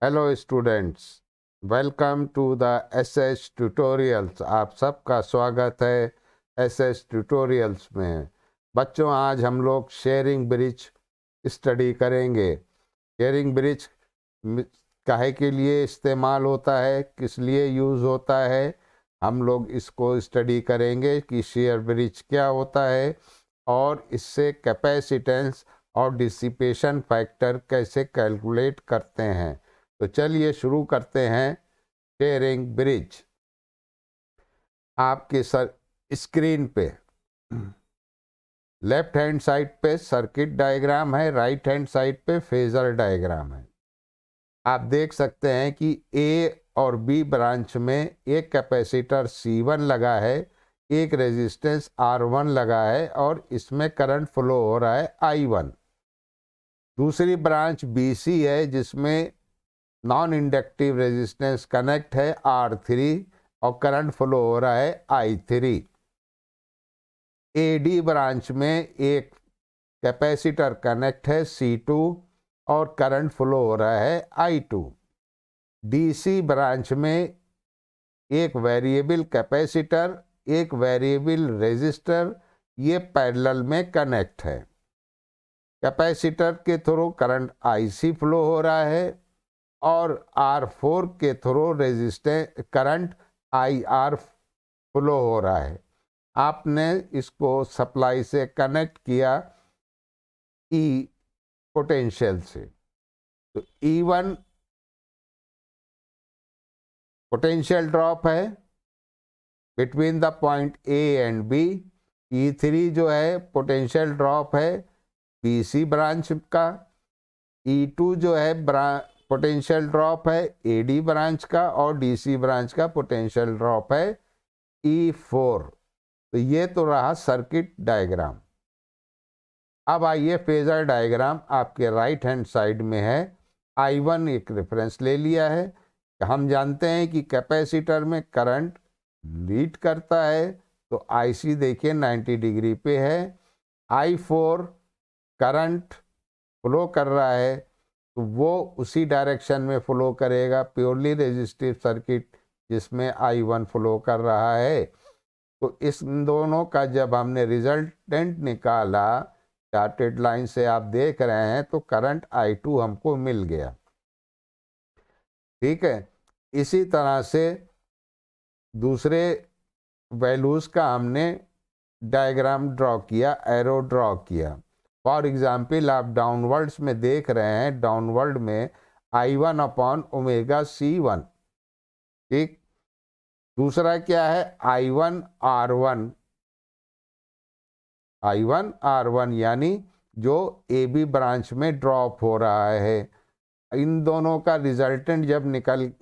Hello students, welcome to the SH tutorials. आप सबका स्वागत है एसएच ट्यूटोरियल्स में। बच्चों, आज हम लोग शेयरिंग ब्रिज स्टडी करेंगे। शेयरिंग ब्रिज काहे के लिए इस्तेमाल होता है, किस लिए यूज़ होता है, हम लोग इसको स्टडी करेंगे कि शेयर ब्रिज क्या होता है और इससे कैपेसिटेंस और डिसिपेशन फैक्टर कैसे कैलकुलेट करते हैं। तो चलिए शुरू करते हैं शेयरिंग ब्रिज। आपके स्क्रीन पे लेफ्ट हैंड साइड पे सर्किट डायग्राम है, राइट हैंड साइड पे फेजर डायग्राम है। आप देख सकते हैं कि ए और बी ब्रांच में एक कैपेसिटर C1 लगा है, एक रेजिस्टेंस R1 लगा है और इसमें करंट फ्लो हो रहा है I1। दूसरी ब्रांच BC है जिसमें नॉन इंडक्टिव रेजिस्टेंस कनेक्ट है R3 और करंट फ्लो हो रहा है I3। AD ब्रांच में एक कैपेसिटर कनेक्ट है C2 और करंट फ्लो हो रहा है I2। DC ब्रांच में एक वेरिएबल कैपेसिटर, एक वेरिएबल रेजिस्टर, ये पैरेलल में कनेक्ट है। कैपेसिटर के थ्रू करंट IC फ्लो हो रहा है और R4 के through resistance current IR flow हो रहा है। आपने इसको सप्लाई से कनेक्ट किया E पोटेंशियल से, तो E1 पोटेंशियल ड्रॉप है between the point A and B। E3 जो है पोटेंशियल ड्रॉप है BC ब्रांच का। E2 जो है पोटेंशियल ड्रॉप है AD ब्रांच का और DC ब्रांच का पोटेंशियल ड्रॉप है E4। तो ये तो रहा सर्किट डायग्राम। अब आइए फेजर डायग्राम आपके राइट हैंड साइड में है। I1 एक रेफरेंस ले लिया है। हम जानते हैं कि कैपेसिटर में करंट लीड करता है, तो IC देखिए 90 डिग्री पे है। I4 करंट फ्लो कर रहा है तो वो उसी डायरेक्शन में फ्लो करेगा, प्योरली रेजिस्टिव सर्किट जिसमें I1 फ्लो कर रहा है। तो इस दोनों का जब हमने रिजल्टेंट निकाला, डॉटेड लाइन से आप देख रहे हैं, तो करंट I2 हमको मिल गया। ठीक है, इसी तरह से दूसरे वैल्यूज का हमने डायग्राम ड्रॉ किया, एरो ड्रॉ किया। फॉर एग्जाम्पल आप डाउनवर्ड्स में देख रहे हैं, डाउनवर्ड में I1 अपॉन ओमेगा C1। ठीक, दूसरा क्या है I1 R1 यानी जो AB ब्रांच में ड्रॉप हो रहा है। इन दोनों का रिजल्टेंट जब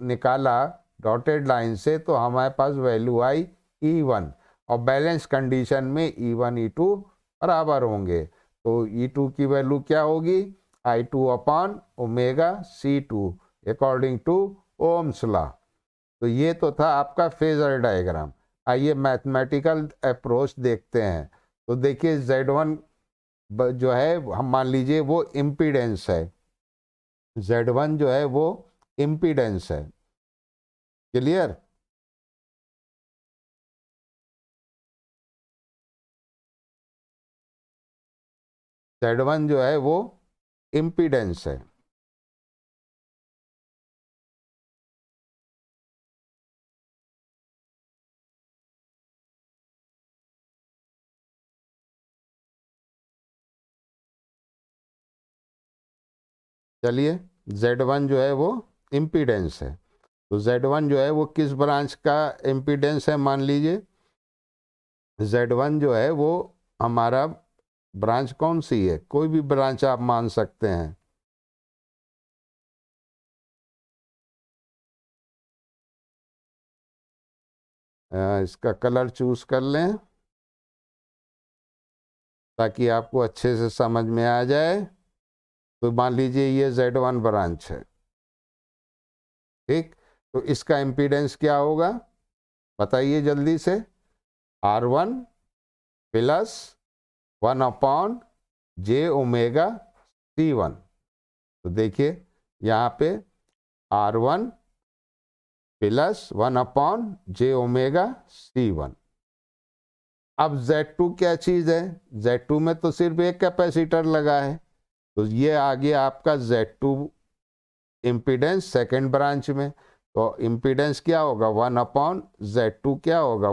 निकाला डॉटेड लाइन से, तो हमारे पास वैल्यू आई E1 और बैलेंस कंडीशन में E1 E2 बराबर होंगे। तो E2 की वैल्यू क्या होगी, I2 upon omega C2 according to Ohm's law. तो ये तो था आपका फेजर डायग्राम। आइए मैथमेटिकल अप्रोच देखते हैं। तो देखिए Z1 जो है, हम मान लीजिए वो इम्पीडेंस है। Z1 जो है वो इम्पीडेंस है। क्लियर? Z1 जो है वो इम्पीडेंस है। चलिए, Z1 जो है वो इम्पीडेंस है। तो Z1 जो है वो किस ब्रांच का इम्पीडेंस है, मान लीजिए Z1 जो है वो हमारा ब्रांच कौन सी है, कोई भी ब्रांच आप मान सकते हैं। इसका कलर चूज कर लें ताकि आपको अच्छे से समझ में आ जाए। तो मान लीजिए ये Z1 ब्रांच है। ठीक, तो इसका इम्पीडेंस क्या होगा, बताइए जल्दी से। R1 plus 1 upon J omega C1। तो देखिए यहाँ पे R1 प्लस 1/j⍵C1। अब Z2 क्या चीज़ है? Z2 में तो सिर्फ एक कैपेसिटर लगा है, तो ये आ गया आपका Z2 इम्पीडेंस सेकेंड ब्रांच में। तो इम्पीडेंस क्या होगा? 1/Z2 क्या होगा?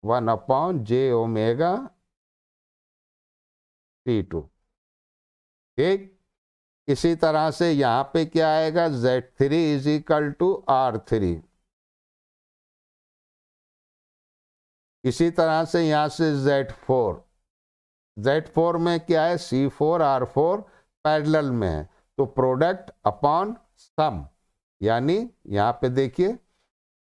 1/j⍵C2। ठीक, इसी तरह से यहाँ पे क्या आएगा? Z3 is equal to R3। इसी तरह से यहाँ से Z4 में क्या है? C4 R4 पैरेलल में है, तो प्रोडक्ट अपॉन सम, यानी यहाँ पे देखिए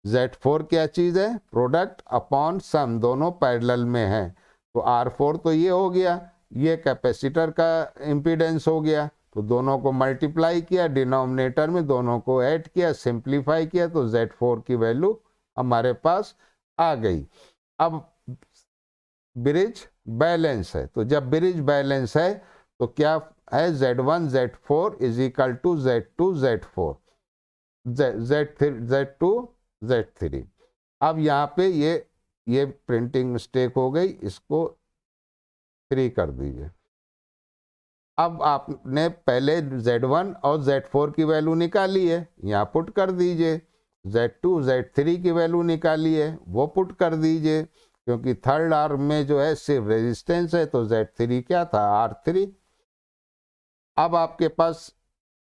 Z4 क्या चीज़ है? प्रोडक्ट अपॉन सम, दोनों पैरेलल में है। तो R4 तो ये हो गया, ये कैपेसिटर का इम्पीडेंस हो गया, तो दोनों को मल्टीप्लाई किया, डिनोमिनेटर में दोनों को ऐड किया, सिंप्लीफाई किया, तो Z4 की वैल्यू हमारे पास आ गई। अब ब्रिज बैलेंस है, तो जब ब्रिज बैलेंस है तो क्या है? Z1 Z4 is equal to Z2 Z4 Z2 Z3। अब यहाँ पे ये प्रिंटिंग मिस्टेक हो गई, इसको 3 कर दीजिए। अब आपने पहले Z1 और Z4 की वैल्यू निकाली है, यहाँ पुट कर दीजिए। Z2 Z3 की वैल्यू निकाली है, वो पुट कर दीजिए, क्योंकि थर्ड आर्म में जो है सिर्फ रेजिस्टेंस है, तो Z3 क्या था? R3। अब आपके पास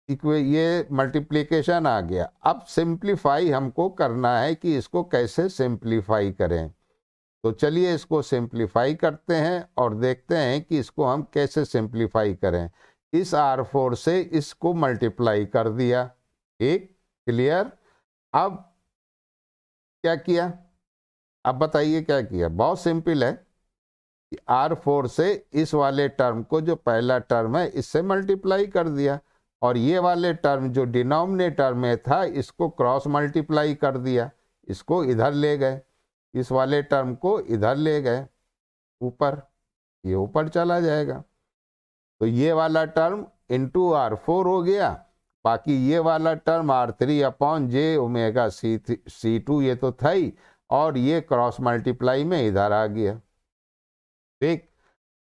ये मल्टीप्लिकेशन आ गया। अब सिंप्लीफाई हमको करना है कि इसको कैसे सिंप्लीफाई करें, तो चलिए इसको सिंप्लीफाई करते हैं और देखते हैं कि इसको हम कैसे सिंप्लीफाई करें। इस R4 से इसको मल्टीप्लाई कर दिया, ठीक, क्लियर। अब क्या किया? अब बताइए क्या किया? बहुत सिंपल है कि R4 से इस वाले टर्म को, जो पहला टर्म है, इससे मल्टीप्लाई कर दिया, और ये वाले टर्म जो डिनोमिनेटर में था इसको क्रॉस मल्टीप्लाई कर दिया, इसको इधर ले गए, इस वाले टर्म को इधर ले गए ऊपर, ये ऊपर चला जाएगा, तो ये वाला टर्म इंटू R4 हो गया, बाकी ये वाला टर्म R3/j⍵C2 ये तो था ही, और ये क्रॉस मल्टीप्लाई में इधर आ गया। ठीक,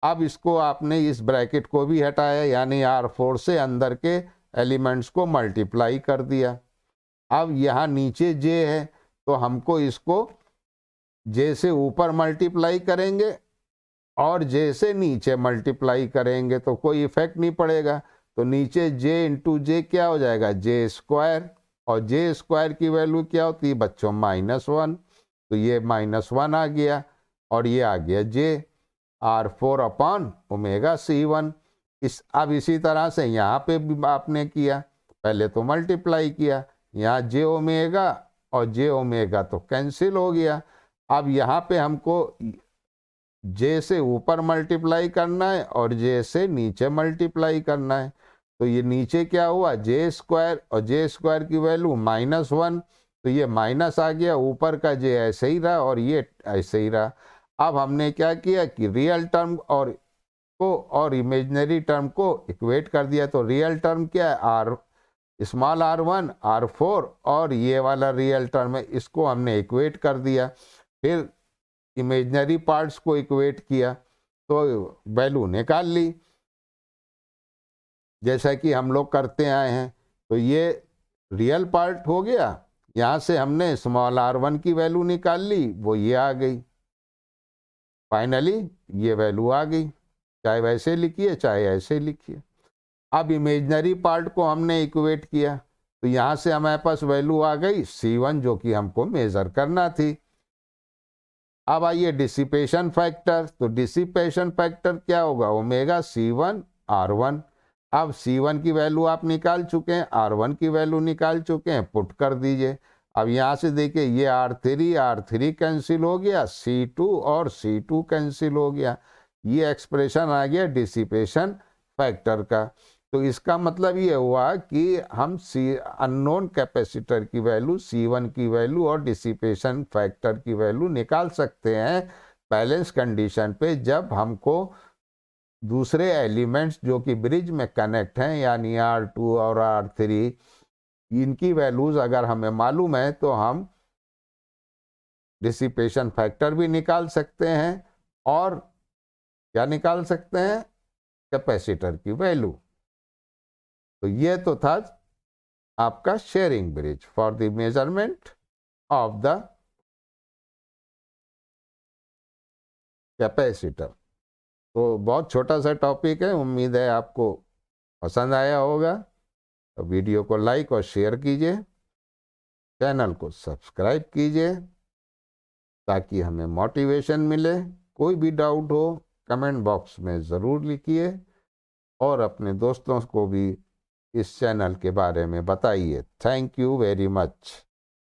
अब इसको आपने इस ब्रैकेट को भी हटाया, यानी R4 से अंदर के एलिमेंट्स को मल्टीप्लाई कर दिया। अब यहाँ नीचे J है, तो हमको इसको J से ऊपर मल्टीप्लाई करेंगे और J से नीचे मल्टीप्लाई करेंगे तो कोई इफेक्ट नहीं पड़ेगा, तो नीचे J इंटू J क्या हो जाएगा? J², और J² की वैल्यू क्या होती है बच्चों? -1, तो ये -1 आ गया, और ये आ गया J R4/ω⍵C1। अब इसी तरह से यहाँ पे भी आपने किया, पहले तो मल्टीप्लाई किया, यहाँ j⍵ और j⍵ तो कैंसिल हो गया। अब यहाँ पे हमको J से ऊपर मल्टीप्लाई करना है और J से नीचे मल्टीप्लाई करना है, तो ये नीचे क्या हुआ? J² और J² की वैल्यू -1, तो ये माइनस आ गया, ऊपर का J ऐसे ही रहा और ये ऐसे ही रहा। अब हमने क्या किया कि रियल टर्म और इमेजिनरी टर्म को इक्वेट कर दिया, तो रियल टर्म क्या है? स्मॉल r1 R4, और ये वाला रियल टर्म है, इसको हमने इक्वेट कर दिया, फिर इमेजिनरी पार्ट्स को इक्वेट किया, तो वैल्यू निकाल ली, जैसा कि हम लोग करते आए हैं। तो ये रियल पार्ट हो गया, यहाँ से हमने स्मॉल r1 की वैल्यू निकाल ली, वो ये आ गई, फाइनली ये वैल्यू आ गई, चाहे वैसे लिखिए चाहे ऐसे लिखिए। अब इमेजिनरी पार्ट को हमने इक्वेट किया, तो यहाँ से हमारे पास वैल्यू आ गई C1, जो कि हमको मेजर करना थी। अब आइए डिसिपेशन फैक्टर, तो डिसिपेशन फैक्टर क्या होगा? ω⍵C1 R1। अब C1 की वैल्यू आप निकाल चुके हैं, R1 की वैल्यू निकाल चुके हैं, पुट कर दीजिए। अब यहाँ से देखिए ये R3 कैंसिल हो गया, C2 और C2 कैंसिल हो गया, ये एक्सप्रेशन आ गया डिसिपेशन फैक्टर का। तो इसका मतलब ये हुआ कि हम अननोन कैपेसिटर की वैल्यू, C1 की वैल्यू और डिसिपेशन फैक्टर की वैल्यू निकाल सकते हैं बैलेंस कंडीशन पे, जब हमको दूसरे एलिमेंट्स जो कि ब्रिज में कनेक्ट हैं यानी R2 और R3, इनकी वैल्यूज अगर हमें मालूम है तो हम डिसिपेशन फैक्टर भी निकाल सकते हैं और क्या निकाल सकते हैं, कैपेसिटर की वैल्यू। तो ये तो था आपका Schering bridge for the measurement of the capacitor. तो बहुत छोटा सा टॉपिक है, उम्मीद है आपको पसंद आया होगा। तो वीडियो को लाइक और शेयर कीजिए, चैनल को सब्सक्राइब कीजिए ताकि हमें मोटिवेशन मिले। कोई भी डाउट हो कमेंट बॉक्स में ज़रूर लिखिए और अपने दोस्तों को भी इस चैनल के बारे में बताइए। Thank you very much.